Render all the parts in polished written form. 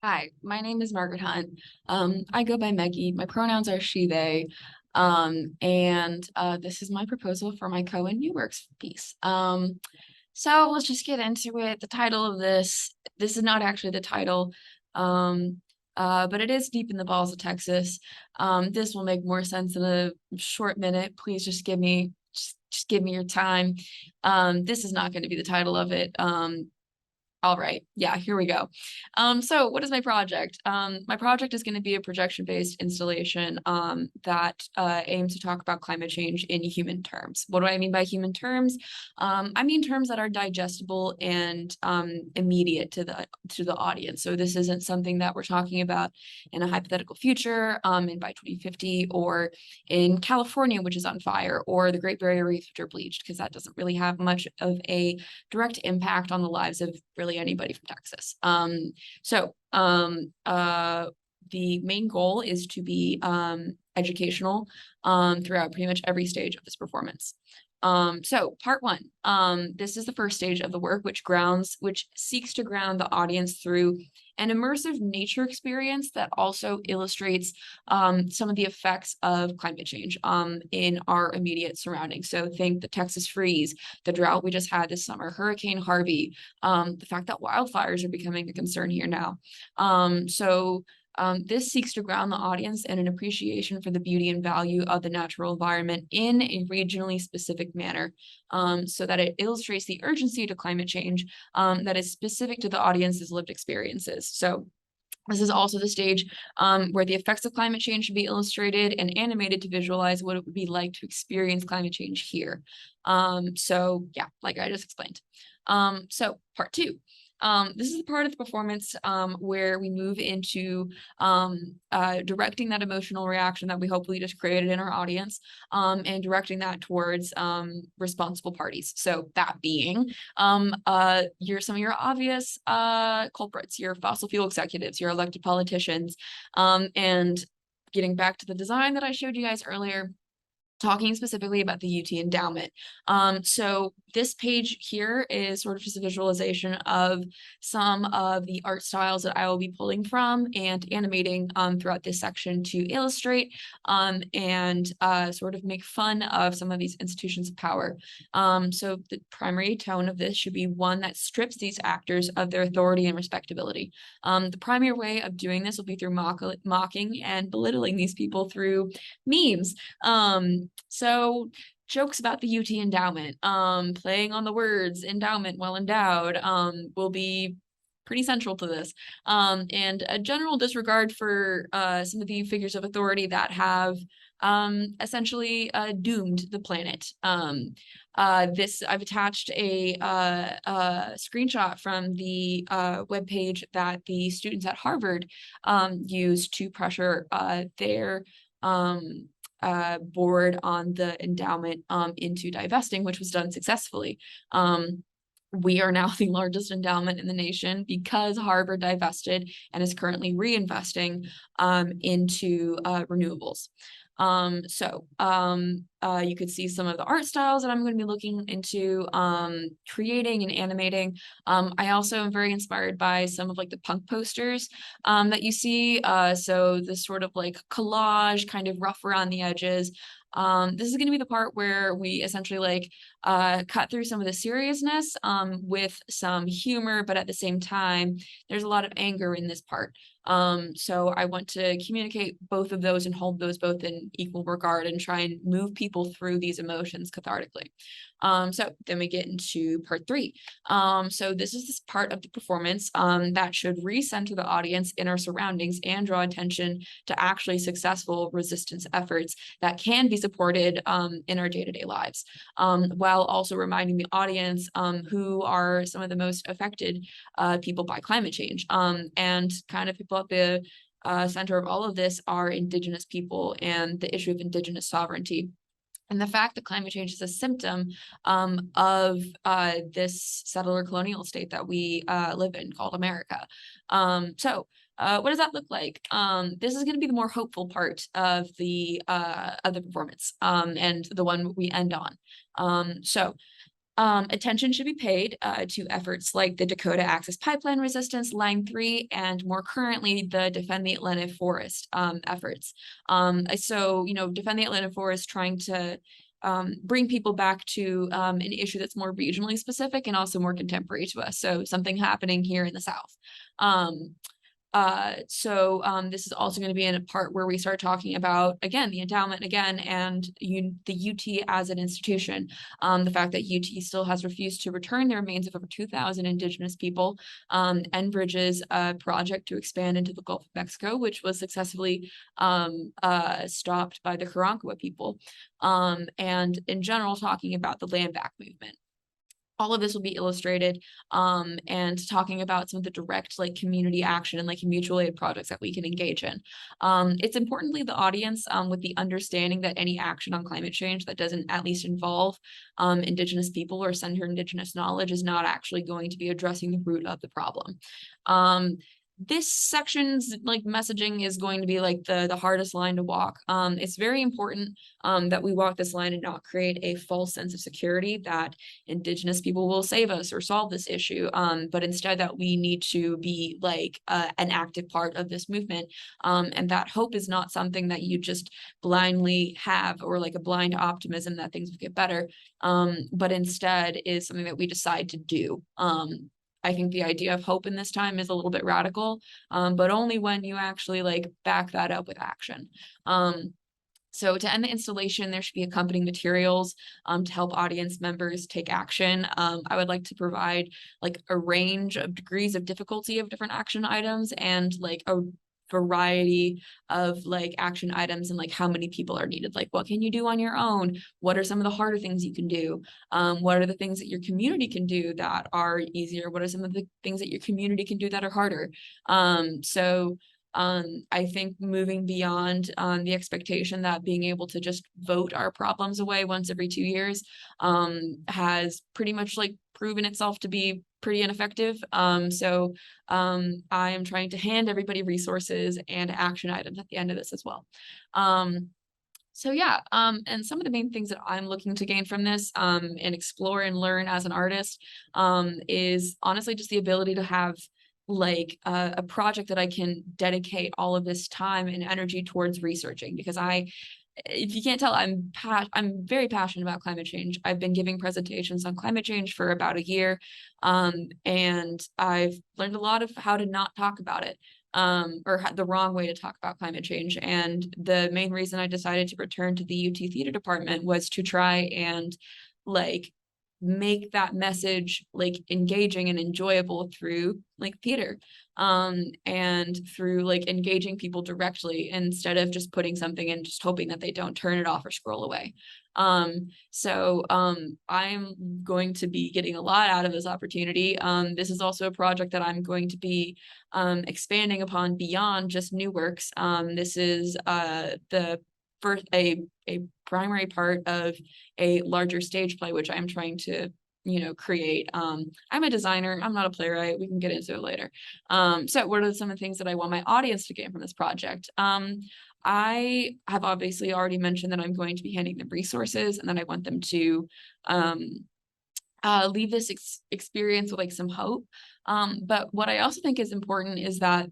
Hi, my name is Margaret Hunt. I go by Meggie. My pronouns are she, they. And this is my proposal for my Cohen New Works piece. So let's just get into it. The title of this is not actually the title, um, but it is Deep in the Balls of Texas. This will make more sense in a short minute. Please just give me your time. This is not going to be the title of it. All right. Yeah, here we go. So what is my project? My project is going to be a projection-based installation that aims to talk about climate change in human terms. What do I mean by human terms? I mean terms that are digestible and immediate to the audience. So this isn't something that we're talking about in a hypothetical future, and by 2050, or in California, which is on fire, or the Great Barrier Reef, which are bleached, because that doesn't really have much of a direct impact on the lives of really anybody from Texas. The main goal is to be educational throughout pretty much every stage of this performance. So part one, this is the first stage of the work, which seeks to ground the audience through an immersive nature experience that also illustrates some of the effects of climate change in our immediate surroundings. So think the Texas freeze, the drought we just had this summer, Hurricane Harvey, the fact that wildfires are becoming a concern here now. This seeks to ground the audience in an appreciation for the beauty and value of the natural environment in a regionally specific manner, so that it illustrates the urgency to climate change that is specific to the audience's lived experiences. So this is also the stage where the effects of climate change should be illustrated and animated to visualize what it would be like to experience climate change here. So yeah, like I just explained. So part two. This is the part of the performance where we move into directing that emotional reaction that we hopefully just created in our audience, and directing that towards responsible parties. So that being some of your obvious culprits, your fossil fuel executives, your elected politicians, and getting back to the design that I showed you guys earlier, talking specifically about the UT endowment. So this page here is sort of just a visualization of some of the art styles that I will be pulling from and animating throughout this section to illustrate and sort of make fun of some of these institutions of power. So the primary tone of this should be one that strips these actors of their authority and respectability. The primary way of doing this will be through mocking and belittling these people through memes. So jokes about the UT endowment, playing on the words endowment, well endowed, will be pretty central to this. And a general disregard for some of the figures of authority that have essentially doomed the planet. I've attached a screenshot from the webpage that the students at Harvard used to pressure their board on the endowment into divesting, which was done successfully. We are now the largest endowment in the nation because Harvard divested and is currently reinvesting into renewables. You could see some of the art styles that I'm going to be looking into creating and animating. I also am very inspired by some of like the punk posters that you see. So this sort of like collage, kind of rough around the edges. This is going to be the part where we essentially like cut through some of the seriousness with some humor, but at the same time, there's a lot of anger in this part. So I want to communicate both of those and hold those both in equal regard and try and move people through these emotions cathartically. So then we get into part three. So this is this part of the performance that should recenter the audience in our surroundings and draw attention to actually successful resistance efforts that can be supported in our day-to-day lives, while also reminding the audience who are some of the most affected people by climate change. And kind of people at the center of all of this are Indigenous people and the issue of Indigenous sovereignty. And the fact that climate change is a symptom of this settler colonial state that we live in called America. What does that look like? This is going to be the more hopeful part of the performance and the one we end on. Attention should be paid to efforts like the Dakota Access Pipeline Resistance, Line 3, and more currently, the Defend the Atlantic Forest efforts. So, Defend the Atlantic Forest trying to bring people back to an issue that's more regionally specific and also more contemporary to us. So something happening here in the South. This is also going to be in a part where we start talking about, again, the endowment again, and the UT as an institution. The fact that UT still has refused to return the remains of over 2,000 Indigenous people, Enbridge's project to expand into the Gulf of Mexico, which was successfully stopped by the Karankawa people, and in general, talking about the land back movement. All of this will be illustrated and talking about some of the direct community action and mutual aid projects that we can engage in. It's importantly the audience with the understanding that any action on climate change that doesn't at least involve Indigenous people or center Indigenous knowledge is not actually going to be addressing the root of the problem. This section's messaging is going to be the hardest line to walk. It's very important that we walk this line and not create a false sense of security that Indigenous people will save us or solve this issue, but instead that we need to be an active part of this movement, and that hope is not something that you just blindly have or a blind optimism that things will get better, but instead is something that we decide to do. I think the idea of hope in this time is a little bit radical, but only when you actually back that up with action. So to end the installation, there should be accompanying materials to help audience members take action. I would like to provide a range of degrees of difficulty of different action items and a variety of action items and how many people are needed. What can you do on your own? What are some of the harder things you can do? What are the things that your community can do that are easier? What are some of the things that your community can do that are harder? I think moving beyond the expectation that being able to just vote our problems away once every 2 years has pretty much proven itself to be pretty ineffective. I am trying to hand everybody resources and action items at the end of this as well. And some of the main things that I'm looking to gain from this and explore and learn as an artist is honestly just the ability to have a project that I can dedicate all of this time and energy towards researching, because if you can't tell, I'm very passionate about climate change. I've been giving presentations on climate change for about a year, and I've learned a lot of how to not talk about it, or the wrong way to talk about climate change. And the main reason I decided to return to the UT Theater Department was to try and make that message engaging and enjoyable through theater, and through engaging people directly instead of just putting something and just hoping that they don't turn it off or scroll away. I'm going to be getting a lot out of this opportunity. This is also a project that I'm going to be expanding upon beyond just new works. This is the first a primary part of a larger stage play, which I'm trying to create. I'm a designer, I'm not a playwright. We can get into it later. So what are some of the things that I want my audience to gain from this project? I have obviously already mentioned that I'm going to be handing them resources, and then I want them to leave this experience with some hope. But what I also think is important is that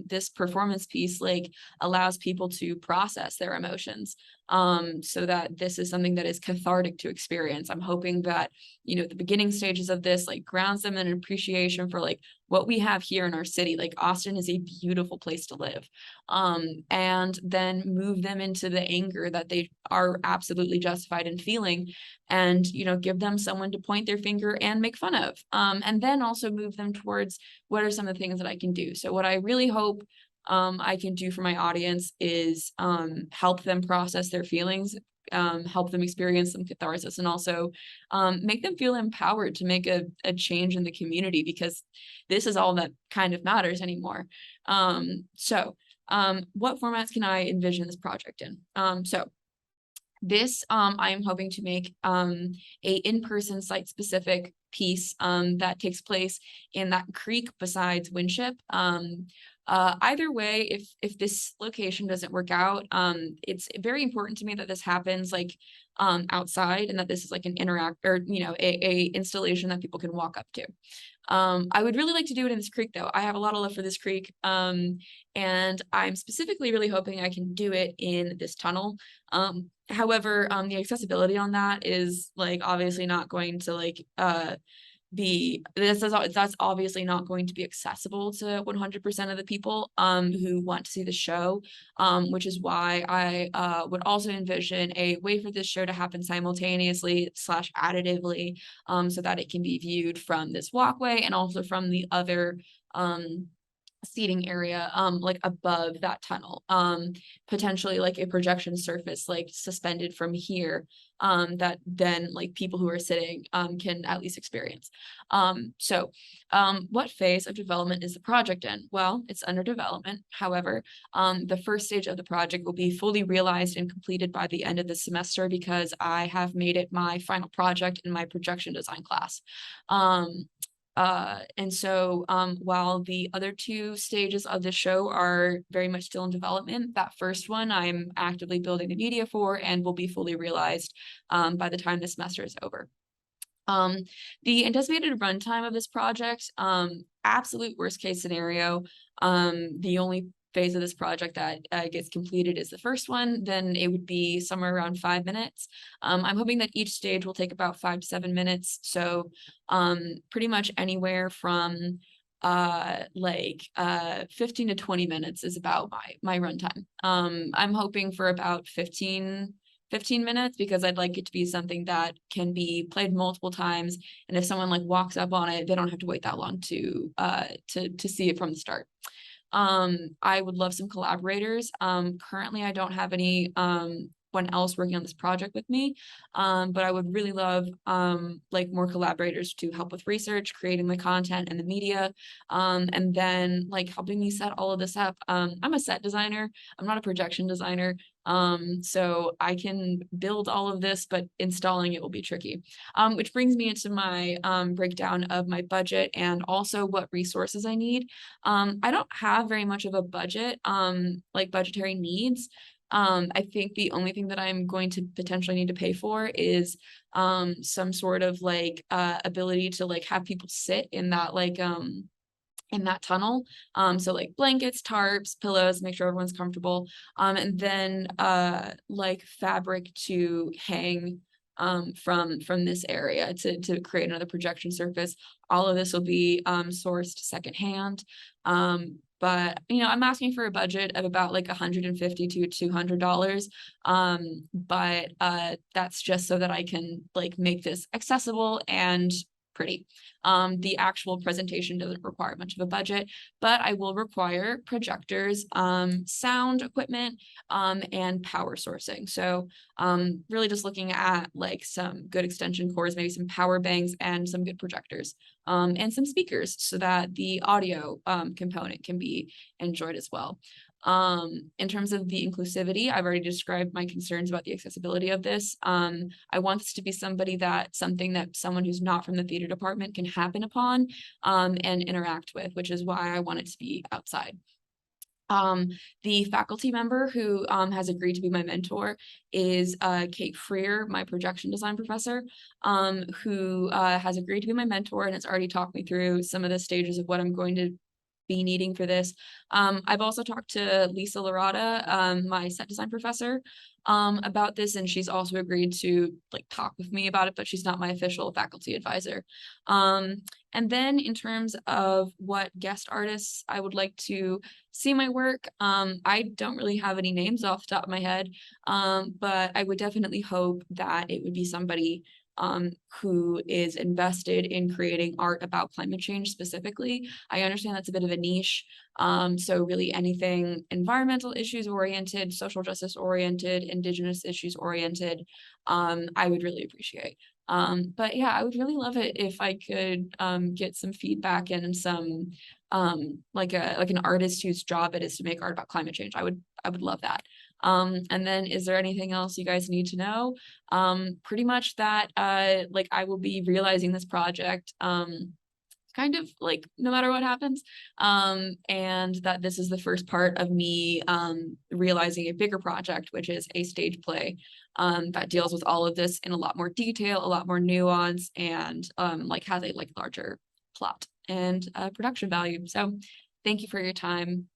this performance piece allows people to process their emotions, so that this is something that is cathartic to experience. I'm hoping that the beginning stages of this grounds them in an appreciation for what we have here in our city. Austin is a beautiful place to live, and then move them into the anger that they are absolutely justified in feeling, and give them someone to point their finger and make fun of, and then also move them towards what are some of the things that I can do. So what I really hope I can do for my audience is help them process their feelings, help them experience some catharsis, and also make them feel empowered to make a change in the community, because this is all that kind of matters anymore. What formats can I envision this project in? This I am hoping to make a in-person site-specific piece that takes place in that creek besides Winship. Either way, if this location doesn't work out, it's very important to me that this happens like outside, and that this is like an interact, or a installation that people can walk up to. I would really like to do it in this creek though. I have a lot of love for this creek. And I'm specifically really hoping I can do it in this tunnel. However, the accessibility on that is like obviously not going to like that's obviously not going to be accessible to 100% of the people who want to see the show, which is why I would also envision a way for this show to happen simultaneously slash additively, so that it can be viewed from this walkway and also from the other seating area like above that tunnel, potentially like a projection surface like suspended from here, that then like people who are sitting can at least experience. So what phase of development is the project in? Well, it's under development. However, the first stage of the project will be fully realized and completed by the end of the semester, because I have made it my final project in my projection design class. And so while the other two stages of the show are very much still in development, that first one I'm actively building the media for and will be fully realized by the time the semester is over. The anticipated runtime of this project, absolute worst case scenario, the only phase of this project that gets completed is the first one, then it would be somewhere around 5 minutes. I'm hoping that each stage will take about 5 to 7 minutes. So pretty much anywhere from 15 to 20 minutes is about my runtime. I'm hoping for about 15 minutes, because I'd like it to be something that can be played multiple times. And if someone like walks up on it, they don't have to wait that long to see it from the start. I would love some collaborators. Currently I don't have any one else working on this project with me, but I would really love like more collaborators to help with research, creating the content and the media, and then like helping me set all of this up. I'm a set designer, I'm not a projection designer, so I can build all of this, but installing it will be tricky. Which brings me into my breakdown of my budget and also what resources I need. I don't have very much of a budget, like budgetary needs. I think the only thing that I'm going to potentially need to pay for is some sort of like ability to like have people sit in that like in that tunnel. So like blankets, tarps, pillows, make sure everyone's comfortable. And then like fabric to hang from this area to create another projection surface. All of this will be sourced secondhand. But I'm asking for a budget of about like $150 to $200. But that's just so that I can like make this accessible and pretty. The actual presentation doesn't require much of a budget, but I will require projectors, sound equipment, and power sourcing. So really just looking at like some good extension cords, maybe some power banks and some good projectors, and some speakers so that the audio component can be enjoyed as well. In terms of the inclusivity, I've already described my concerns about the accessibility of this. I want this to be something that someone who's not from the theater department can happen upon and interact with, which is why I want it to be outside. The faculty member who has agreed to be my mentor is Kate Freer, my projection design professor, who has agreed to be my mentor and has already talked me through some of the stages of what I'm going to be needing for this. I've also talked to Lisa Larada, my set design professor, about this, and she's also agreed to like talk with me about it, but she's not my official faculty advisor. And then in terms of what guest artists I would like to see my work, I don't really have any names off the top of my head, but I would definitely hope that it would be somebody who is invested in creating art about climate change specifically. I understand that's a bit of a niche. So really anything environmental issues oriented, social justice oriented, indigenous issues oriented, I would really appreciate. But yeah, I would really love it if I could get some feedback and some like an artist whose job it is to make art about climate change. I would love that. And then is there anything else you guys need to know? Pretty much that like I will be realizing this project kind of like no matter what happens. And that this is the first part of me realizing a bigger project, which is a stage play that deals with all of this in a lot more detail, a lot more nuance, and like has a like larger plot and production value. So thank you for your time.